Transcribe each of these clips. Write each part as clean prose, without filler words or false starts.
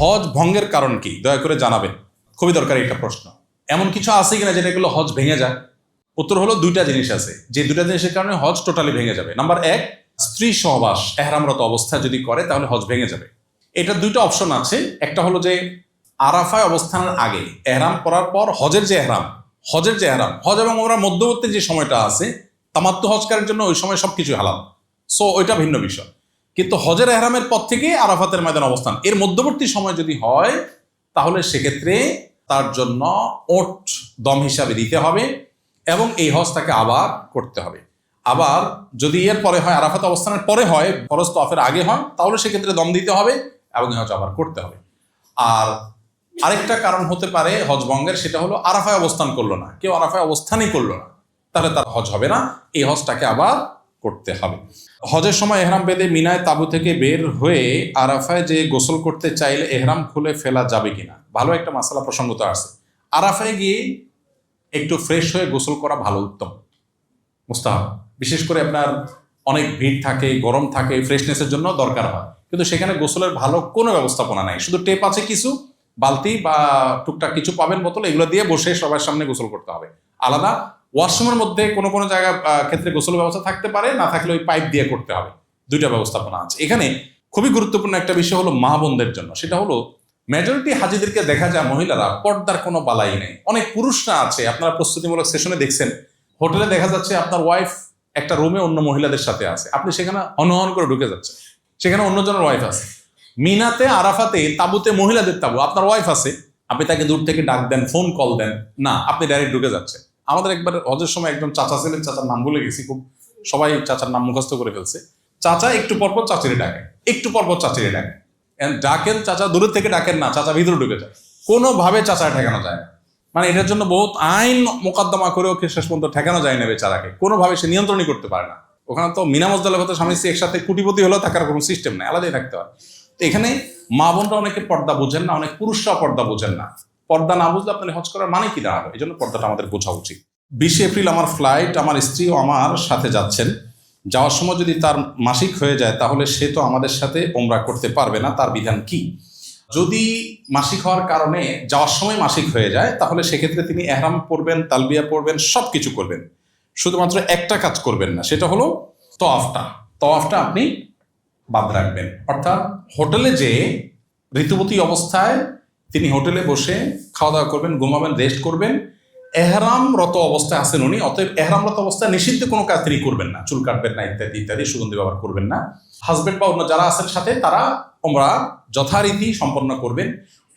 হজ ভঙ্গের কারণ কি দয়া করে জানাবেন, খুবই দরকারি একটা প্রশ্ন। এমন কিছু আছে কিনা যেটা এগুলো হজ ভেঙে যায়? উত্তর হলো দুইটা জিনিস আছে, যে দুইটা জিনিসের কারণে হজ টোটালি ভেঙে যাবে। নাম্বার এক, স্ত্রী সহবাস এহরামরত অবস্থায় যদি করে তাহলে হজ ভেঙে যাবে। এটা দুইটা অপশন আছে। একটা হলো যে আরাফায় অবস্থানের আগে এহরাম করার পর হজের যে এহরাম হজ এবং ওমরার মধ্যবর্তী যে সময়টা আছে তামাত্তু হজকারের জন্য ওই সময় সবকিছু হালাল, সো ওইটা ভিন্ন বিষয়। কিন্তু হজের এহরামের পর থেকে আরাফাতের ময়দান অবস্থান এর মধ্যবর্তী সময় যদি হয় তাহলে সেক্ষেত্রে তার জন্য ওট দম হিসাবে দিতে হবে এবং এই হজ তাকে আবার করতে হবে। আবার যদি এর পরে হয়, আরাফাত অবস্থানের পরে হয়, ফরজ তওয়াফের আগে হয়, তাহলে সেক্ষেত্রে দম দিতে হবে এবং এই হজ আবার করতে হবে। আর আরেকটা কারণ হতে পারে হজ ভঙ্গের, সেটা হলো আরাফায় অবস্থান করলো না, কেউ আরাফায় অবস্থানই করলো না, তাহলে তার হজ হবে না, এই হজটাকে আবার করতে হবে। হজের সময় এহরাম বেঁধে মিনায় তাঁবু থেকে বের হয়ে আরাফায় যে গোসল করতে চাইলে এহরাম খুলে ফেলা যাবে কিনা? ভালো একটা মাসালা প্রসঙ্গত আছে। আরাফায় গিয়ে একটু ফ্রেশ হয়ে গোসল করা ভালো, উত্তম, মুস্তাহাব। বিশেষ করে আপনার অনেক ভিড় থাকে, গরম থাকে, ফ্রেশনেসের জন্য দরকার হয়, কিন্তু সেখানে গোসলের ভালো কোনো ব্যবস্থাপনা নাই। শুধু টেপ আছে, কিছু বালতি বা টুকটাক কিছু পাবেন বোতল, এগুলো দিয়ে বসে সবার সামনে গোসল করতে হবে। আলাদা ওয়াশরুমের মধ্যে কোনো কোনো জায়গা ক্ষেত্রে গোসল ব্যবস্থা থাকতে পারে, না থাকলে ওই পাইপ দিয়ে করতে হবে। দুইটা ব্যবস্থাপনা আছে। এখানে খুবই গুরুত্বপূর্ণ একটা বিষয় হলো মা বোনদের জন্য, সেটা হলো মেজরিটি হাজিদেরকে দেখা যায় মহিলারা পর্দার কোনো বালাই নেই। অনেক পুরুষরা আছে, আপনারা প্রস্তুতিমূলক সেশনে দেখছেন, হোটেলে দেখা যাচ্ছে আপনার ওয়াইফ একটা রুমে অন্য মহিলাদের সাথে আছে, আপনি সেখানে হনহন করে ঢুকে যাচ্ছেন, সেখানে অন্যজনের ওয়াইফ আছে। মিনাতে আরাফাতে তাঁবুতে মহিলাদের তাঁবু, আপনার ওয়াইফ আছে, আপনি তাকে দূর থেকে ডাক দেন, ফোন কল দেন না, আপনি ডাইরেক্ট ঢুকে যাচ্ছেন। আমাদের একবার হজের সময় একজন চাচা ছিলেন, চাচার নাম ভুলে গেছি, খুব সবাই চাচার নাম মুখস্থ করে ফেলছে। চাচা একটু পরপর চাচিরে ডাকেন, একটু পরপর চাচিরে ডাকেন, ডাকেন চাচা, দূরের থেকে ডাকেন না, চাচা ভিতরে ঢুকে যায়। কোনোভাবে চাচা ঠেকানো যায় না, মানে এটার জন্য বহুত আইন মোকদ্দমা করে ওকে শেষ পর্যন্ত ঠেকানো যায় না বেচারাকে, কোনোভাবে সে নিয়ন্ত্রণই করতে পারে না। ওখানে তো মিনা মজদালের কথা স্বামী স্ত্রী একসাথে কোটিপতি হলেও থাকার কোনো সিস্টেম নেই, আলাদাই থাকতে হয়। তো এখানে মা বোনরা অনেকে পর্দা বোঝেন না, অনেক পুরুষরা পর্দা বোঝেন না। পর্দা না বুঝলে আপনার হজ করার মানে কি দাঁড়াবে? এই জন্য পর্দাটা আমাদের বোঝা উচিত। 20 এপ্রিল আমার ফ্লাইট, আমার স্ত্রীও আমার সাথে যাচ্ছেন। যাওয়ার সময় যদি তার মাসিক হয়ে যায় তাহলে সে তো আমাদের সাথে ওমরা করতে পারবে না, তার বিধান কি? যদি মাসিক হওয়ার কারণে যাওয়ার সময় মাসিক হয়ে যায় তাহলে সেক্ষেত্রে তিনি এহরাম পড়বেন, তালবিয়া পড়বেন, সব কিছু করবেন, শুধুমাত্র একটা কাজ করবেন না, সেটা হলো তওয়াফটা আপনি বাদ রাখবেন। অর্থাৎ হোটেলে যে ঋতুবতী অবস্থায় তিনি হোটেলে বসে খাওয়া দাওয়া করবেন, ঘুমাবেন, রেস্ট করবেন। এহরামরত অবস্থায় আছেন উনি, অতএব এহরামরত অবস্থায় নিষিদ্ধ কোনো কাজ তিনি করবেন না, চুল কাটবেন না, ইত্যাদি ইত্যাদি, সুগন্ধি ব্যবহার করবেন না। হাজবেন্ড বা অন্য যারা আছেন সাথে তারা ওমরা যথারীতি সম্পন্ন করবেন।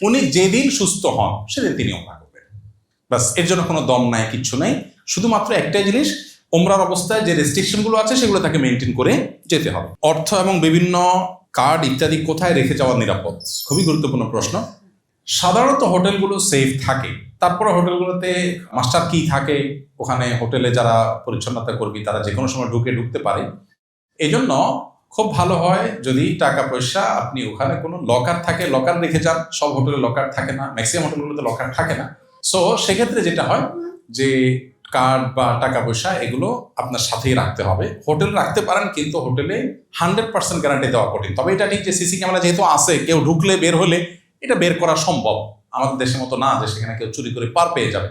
উনি যেদিন সুস্থ হন সেদিন তিনি ওমরা করবেন, বাস। এর জন্য কোনো দম নাই, কিচ্ছু নাই, শুধুমাত্র একটাই জিনিস, ওমরার অবস্থায় যে রেস্ট্রিকশনগুলো আছে সেগুলো তাকে মেনটেন করে যেতে হবে। অর্থ এবং বিভিন্ন কার্ড ইত্যাদি কোথায় রেখে যাওয়া নিরাপদ? খুবই গুরুত্বপূর্ণ প্রশ্ন। সাধারণত হোটেলগুলো সেফ থাকে, তারপরে হোটেলগুলোতে মাস্টার কি থাকে, ওখানে হোটেলে যারা পরিচ্ছন্নতা কর্মী তারা যে কোনো সময় ঢুকতে পারে। এই জন্য খুব ভালো হয় যদি টাকা পয়সা আপনি ওখানে কোনো লকার থাকে, লকার রেখে যান। সব হোটেলে লকার থাকে না, ম্যাক্সিমাম হোটেলগুলোতে লকার থাকে না। সো সেক্ষেত্রে যেটা হয় যে কার্ড বা টাকা পয়সা এগুলো আপনার সাথেই রাখতে হবে। হোটেল রাখতে পারেন, কিন্তু হোটেলে 100% গ্যারান্টি দেওয়া কঠিন। তবে এটা ঠিক যে সিসি ক্যামেরা যেহেতু আছে, কেউ ঢুকলে বের হলে এটা বের করা সম্ভব। আমাদের দেশের মতো না যে সেখানে কেউ চুরি করে পার পেয়ে যাবে।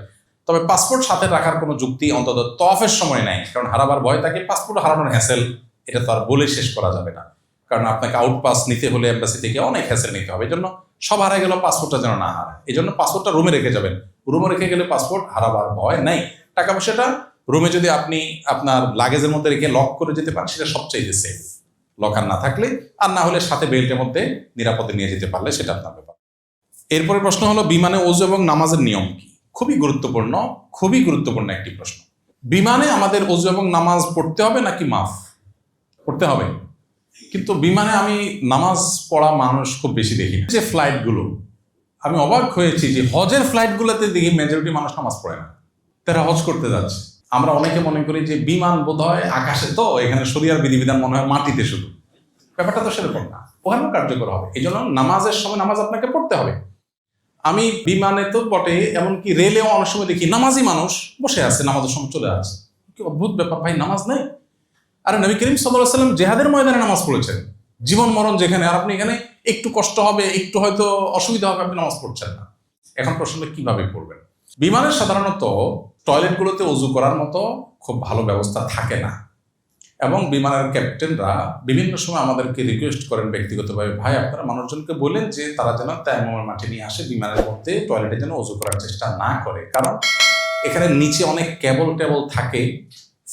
তবে পাসপোর্ট সাথে রাখার কোনো যুক্তি অন্তত তওয়াফের সময় নাই, কারণ হারাবার ভয় থাকে। পাসপোর্ট হারানোর হ্যাসেল এটা তো আর বলে শেষ করা যাবে না, কারণ আপনাকে আউট পাস নিতে হলে এম্বাসি থেকে অনেক হ্যাসেল নিতে হবে। এই জন্য সব হারা গেল, পাসপোর্টটা যেন না হারায়, এই জন্য পাসপোর্টটা রুমে রেখে যাবেন। রুমে রেখে গেলে পাসপোর্ট হারাবার ভয় নাই। টাকা পয়সাটা রুমে যদি আপনি আপনার লাগেজের মধ্যে রেখে লক করে যেতে পারেন সেটা সবচেয়ে সেফ, লকার না থাকলে। আর না হলে সাথে বেল্টের মধ্যে নিরাপদে নিয়ে যেতে পারলে সেটা আপনার ব্যাপার। এরপরে প্রশ্ন হলো বিমানে ওযু এবং নামাজের নিয়ম কি? খুবই গুরুত্বপূর্ণ একটি প্রশ্ন। বিমানে আমাদের ওযু এবং নামাজ পড়তে হবে নাকি মাফ? পড়তে হবে, কিন্তু বিমানে আমি নামাজ পড়া মানুষ খুব বেশি দেখি না। যে ফ্লাইটগুলো, আমি অবাক হয়েছি যে হজের ফ্লাইটগুলোতে দেখি মেজরিটি মানুষ নামাজ পড়ে না, তারা হজ করতে যাচ্ছে। আমরা অনেকে মনে করি যে বিমান বোধ হয় আকাশে, তো এখানে শরিয়ার বিধিবিধান মনে হয় মাটিতে শুধু। ব্যাপারটা তো সেরকম না, ওখানেও কার্যকর হবে। এই জন্য নামাজের সময় নামাজ আপনাকে পড়তে হবে। আমি বিমানে তো বটে, এমনকি রেলেও অনেক সময় দেখি নামাজি মানুষ বসে আছে, নামাজের সময় চলে আসছে। কি অদ্ভুত ব্যাপার ভাই, নামাজ নেই? আরে নবী করিম সাল্লাল্লাহু আলাইহি ওয়াসাল্লাম জিহাদের ময়দানে নামাজ পড়েছেন, জীবন মরণ যেখানে, আর আপনি এখানে একটু কষ্ট হবে, একটু হয়তো অসুবিধা হবে, আপনি নামাজ পড়ছেন না। এখন প্রশ্নটা কিভাবে করবেন? বিমানের সাধারণত টয়লেটগুলোতে ওযু করার মতো খুব ভালো ব্যবস্থা থাকে না, এবং বিমানের ক্যাপ্টেনরা বিভিন্ন সময় আমাদেরকে রিকোয়েস্ট করেন ব্যক্তিগতভাবে, ভাই আপনারা মানুষজনকে বলেন যে তারা যেন তায়াম্মুমের মাঠে নিয়ে আসে, বিমানের মধ্যে টয়লেটে যেন ওযু করার চেষ্টা না করে, কারণ এখানে নিচে অনেক কেবল টেবল থাকে,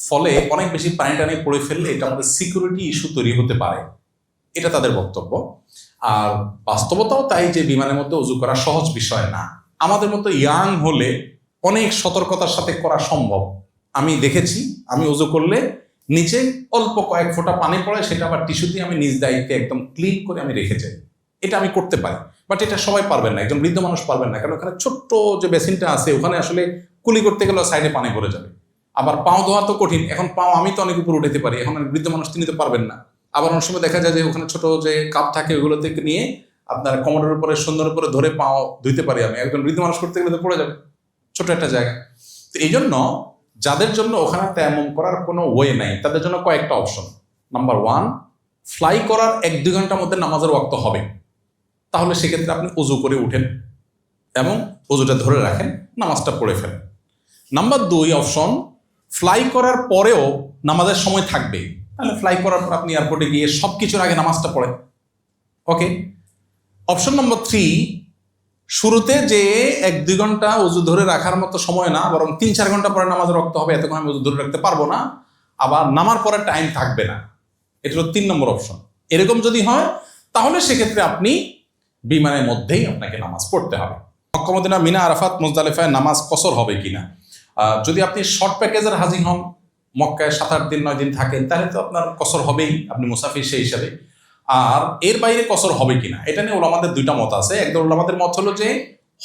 ফলে অনেক বেশি পানি টানি পড়ে ফেললে এটা আমাদের সিকিউরিটি ইস্যু তৈরি হতে পারে। এটা তাদের বক্তব্য। আর বাস্তবতাও তাই যে বিমানের মধ্যে ওযু করা সহজ বিষয় না। আমাদের মতো ইয়াং হলে অনেক সতর্কতার সাথে করা সম্ভব। আমি দেখেছি, আমি ওযু করলে নিচে অল্প কয়েক ফোঁটা পানি পড়ে, সেটা আবার টিস্যু দিয়ে আমি নিজ দায়িত্বে একদম ক্লিন করে আমি রেখে যাই। এটা আমি করতে পারি, বাট এটা সবাই পারবেন না, একজন বৃদ্ধ মানুষ পারবেন না, কারণ ওখানে ছোট্ট যে বেসিনটা আছে ওখানে আসলে কুলি করতে গেলে সাইডে পানি ভরে যাবে। আবার পাও ধোয়া তো কঠিন, এখন পাও আমি তো অনেক উপর উঠাতে পারি, এখন বৃদ্ধ মানুষ তিনি তো পারবেন না। আবার অনেক সময় দেখা যায় যে ওখানে ছোট যে কাপ থাকে ওগুলো থেকে নিয়ে আপনার কোমরের উপরে সুন্দর উপরে ধরে পাও ধুইতে পারি আমি, একজন বৃদ্ধ মানুষ করতে গেলে তো পড়ে যাবে, ছোট একটা জায়গা। তো এই জন্য যাদের জন্য ওখানে তায়াম্মুম করার কোনো ওয়ে নাই, তাদের জন্য কয়েকটা অপশন। নাম্বার 1, ফ্লাই করার 1-2 ঘন্টার মধ্যে নামাজের ওয়াক্ত হবে, তাহলে সেক্ষেত্রে আপনি ওযু করে উঠেন এবং ওযুটা ধরে রাখেন, নামাজটা পড়ে ফেলেন। নাম্বার 2 অপশন, ফ্লাই করার পরেও নামাজের সময় থাকবে, তাহলে ফ্লাই করার পর আপনি এয়ারপোর্টে গিয়ে সব কিছুর আগে নামাজটা পড়েন। ওকে। অপশন নাম্বার 3, শুরুতে যে 1-2 ঘন্টা ওযু ধরে রাখার মতো সময় না, বরং 3-4 ঘন্টা পরে নামাজের ওয়াক্ত হবে, এতক্ষণ আমি ওযু ধরে রাখতে পারবো না, আবার নামার পরে টাইম থাকবে না। এটা হলো 3 নম্বর অপশন। এরকম যদি হয় তাহলে সেক্ষেত্রে আপনি বিমানের মধ্যেই আপনাকে নামাজ পড়তে হবে। মক্কা মদিনা, মিনা, আরাফাত, মুজদালিফায় নামাজ কসর হবে কিনা? যদি আপনি শর্ট প্যাকেজের হাজি হন, মক্কায় 7-8 দিন 9 দিন থাকেন, তাহলে তো আপনার কসর হবেই, আপনি মুসাফির সেই হিসাবে। আর এর বাইরে কসর হবে কিনা এটা নিয়ে ওলামাদের 2টা মত আছে। একদল ওলামাদের মত হলো যে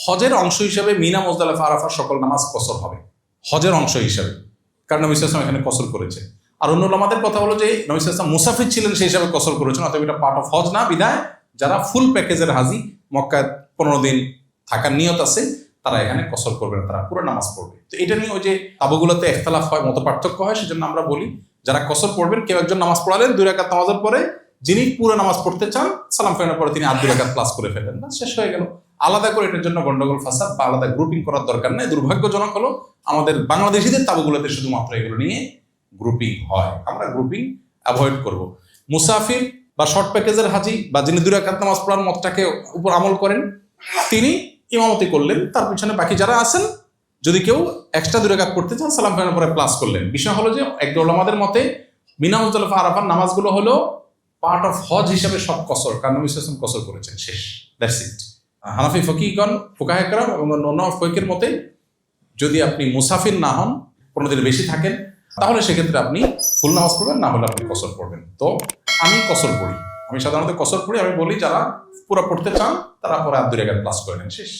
হজের অংশ হিসাবে মিনা, মুজদালিফা, আরাফা সকল নামাজ কসর হবে হজের অংশ হিসাবে, কারণ নবী সাল্লাল্লাহু আলাইহি ওয়াসাল্লাম এখানে কসর করেছে। আর অন্য ওলামাদের কথা হলো যে নবী সাল্লাল্লাহু আলাইহি ওয়াসাল্লাম মুসাফির ছিলেন সেই হিসাবে কসর করেছেন, অতএব এটা পার্ট অফ হজ না, বিধায় যারা ফুল প্যাকেজের হাজি, মক্কায় 15 দিন থাকার নিয়ত আছে, তারা এখানে কসর করবে না, তারা পুরো নামাজ পড়বে। তো এটা নিয়ে ওই যে তাবুগুলোতে ইখতিলাফ হয়, মত পার্থক্য হয়, সেজন্য আমরা বলি যারা কসর পড়বেন, কেউ একজন নামাজ পড়ালেন 2 রাকাত নামাজের পরে, যিনি পুরো নামাজ পড়তে চান সালাম ফেরানোর পরে তিনি 2 রাকাত প্লাস করে ফেলেন, না শেষ হয়ে গেল। আলাদা করে এটার জন্য গন্ডগোল ফাসাদ বা আলাদা গ্রুপিং করার দরকার নেই। দুর্ভাগ্যজনক হলো আমাদের বাংলাদেশিদের তাবুগুলোতে শুধুমাত্র এগুলো নিয়ে গ্রুপিং হয়, আমরা গ্রুপিং অ্যাভয়েড করব। মুসাফির বা শর্ট প্যাকেজের হাজি বা যিনি 2 রাকাত নামাজ পড়ার মতটাকে উপর আমল করেন, তিনি ইমামতি করলেন, তার পিছনে বাকি যারা আছেন যদি কেউ এক্সট্রা 2 রাকাত পড়তে চান সালাম ফেরানোর পরে প্লাস করলেন। বিষয় হলো যে একদল আমাদের মতে মিনা, মুজদালিফা, আরাফার নামাজগুলো হলো পার্ট অফ হজ হিসাবে সব কসর, কারণ নবী সাল্লাল্লাহু আলাইহি ওয়াসাল্লাম কসর করেছেন, শেষ, দ্যাটস ইট। হানাফি ফকিহগণ, ফুকাহে কেরাম এবং অন্য ফকিহের মতে যদি আপনি মুসাফির না হন, 15 দিন বেশি থাকেন, তাহলে সেক্ষেত্রে আপনি ফুল নামাজ পড়বেন, না হলে আপনি কসর পড়বেন। তো আমি কসর পড়ি, আমি সাধারণত কসর পড়ি। আমি বলি যারা পুরো পড়তে চান তারা পরে 2 রাকাত প্লাস করে নেন, শেষ।